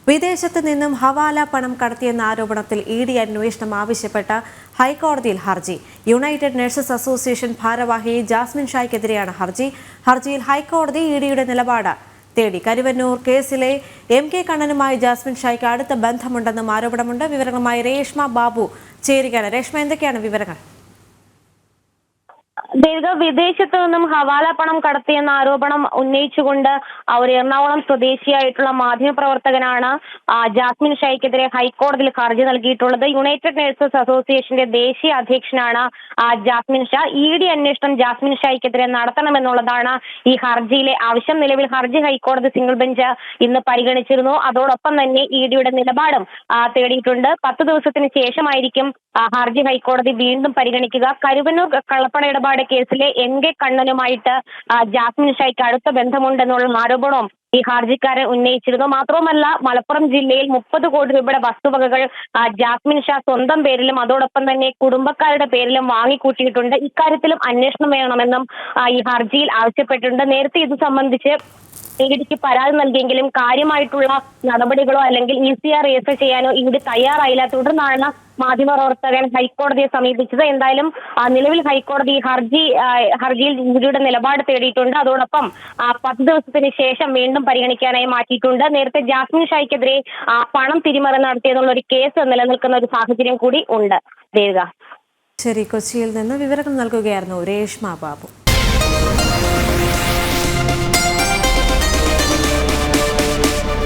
വിദേശത്ത് നിന്നും ഹവാല പണം കടത്തിയെന്ന ആരോപണത്തിൽ ഇഡി അന്വേഷണം ആവശ്യപ്പെട്ട ഹൈക്കോടതിയിൽ ഹർജി. യുണൈറ്റഡ് നഴ്സസ് അസോസിയേഷൻ ഭാരവാഹി ജാസ്മിൻ ഷായ്ക്കെതിരെയാണ് ഹർജി. ഹർജിയിൽ ഹൈക്കോടതി ഇഡിയുടെ നിലപാട് തേടി. കരുവന്നൂർ കേസിലെ MK കണ്ണനുമായി ജാസ്മിൻ ഷായ്ക്ക് അടുത്ത ബന്ധമുണ്ടെന്നും ആരോപണമുണ്ട്. വിവരങ്ങളുമായി രേഷ്മ ബാബു ചേരുകയാണ്. രേഷ്മ, എന്തൊക്കെയാണ് വിവരങ്ങൾ? വിദേശത്ത് നിന്നും ഹവാല പണം കടത്തിയെന്ന ആരോപണം ഉന്നയിച്ചുകൊണ്ട് ഒരു എറണാകുളം സ്വദേശിയായിട്ടുള്ള മാധ്യമപ്രവർത്തകനാണ് ജാസ്മിൻ ഷായ്ക്കെതിരെ ഹൈക്കോടതിയിൽ ഹർജി നൽകിയിട്ടുള്ളത്. യുണൈറ്റഡ് നഴ്സസ് അസോസിയേഷന്റെ ദേശീയ അധ്യക്ഷനാണ് ജാസ്മിൻ ഷാ. ഇഡി അന്വേഷണം ജാസ്മിൻ ഷായ്ക്കെതിരെ നടത്തണമെന്നുള്ളതാണ് ഈ ഹർജിയിലെ ആവശ്യം. നിലവിൽ ഹർജി ഹൈക്കോടതി സിംഗിൾ ബെഞ്ച് ഇന്ന് പരിഗണിച്ചിരുന്നു. അതോടൊപ്പം തന്നെ ഇഡിയുടെ നിലപാടും തേടിയിട്ടുണ്ട്. 10 ദിവസത്തിന് ശേഷമായിരിക്കും ഹർജി ഹൈക്കോടതി വീണ്ടും പരിഗണിക്കുക. കരുവന്നൂർ കള്ളപ്പണ ഇടപാട് കേസിലെ MK കണ്ണനുമായിട്ട് ജാസ്മിൻ ഷായ്ക്ക് അടുത്ത ബന്ധമുണ്ടെന്നുള്ള ആരോപണവും ഈ ഹർജിക്കാരൻ ഉന്നയിച്ചിരുന്നു. മാത്രവുമല്ല, മലപ്പുറം ജില്ലയിൽ 30 കോടി രൂപയുടെ വസ്തുവകകൾ ജാസ്മിൻ ഷാ സ്വന്തം പേരിലും അതോടൊപ്പം തന്നെ കുടുംബക്കാരുടെ പേരിലും വാങ്ങിക്കൂട്ടിയിട്ടുണ്ട്. ഇക്കാര്യത്തിലും അന്വേഷണം വേണമെന്നും ഈ ഹർജിയിൽ ആവശ്യപ്പെട്ടിട്ടുണ്ട്. നേരത്തെ ഇത് സംബന്ധിച്ച് ഇഡിക്ക് പരാതി നൽകിയെങ്കിലും കാര്യമായിട്ടുള്ള നടപടികളോ അല്ലെങ്കിൽ ECR രജിസ്റ്റർ ചെയ്യാനോ ഇഡി തയ്യാറായില്ല. തുടർന്നാണ് മാധ്യമപ്രവർത്തകൻ ഹൈക്കോടതിയെ സമീപിച്ചത്. എന്തായാലും നിലവിൽ ഹൈക്കോടതി ഹർജിയിൽ ഇഡിയുടെ നിലപാട് തേടിയിട്ടുണ്ട്. അതോടൊപ്പം 10 ദിവസത്തിന് ശേഷം വീണ്ടും പരിഗണിക്കാനായി മാറ്റിയിട്ടുണ്ട്. നേരത്തെ ജാസ്മിൻ ഷായ്ക്കെതിരെ പണം തിരിമറി നടത്തിയെന്നുള്ള ഒരു കേസ് നിലനിൽക്കുന്ന ഒരു സാഹചര്യം കൂടി ഉണ്ട്. ശരി, കൊച്ചിയിൽ നിന്ന് വിവരങ്ങൾ നൽകുകയായിരുന്നു രേഷ്മ ബാബു.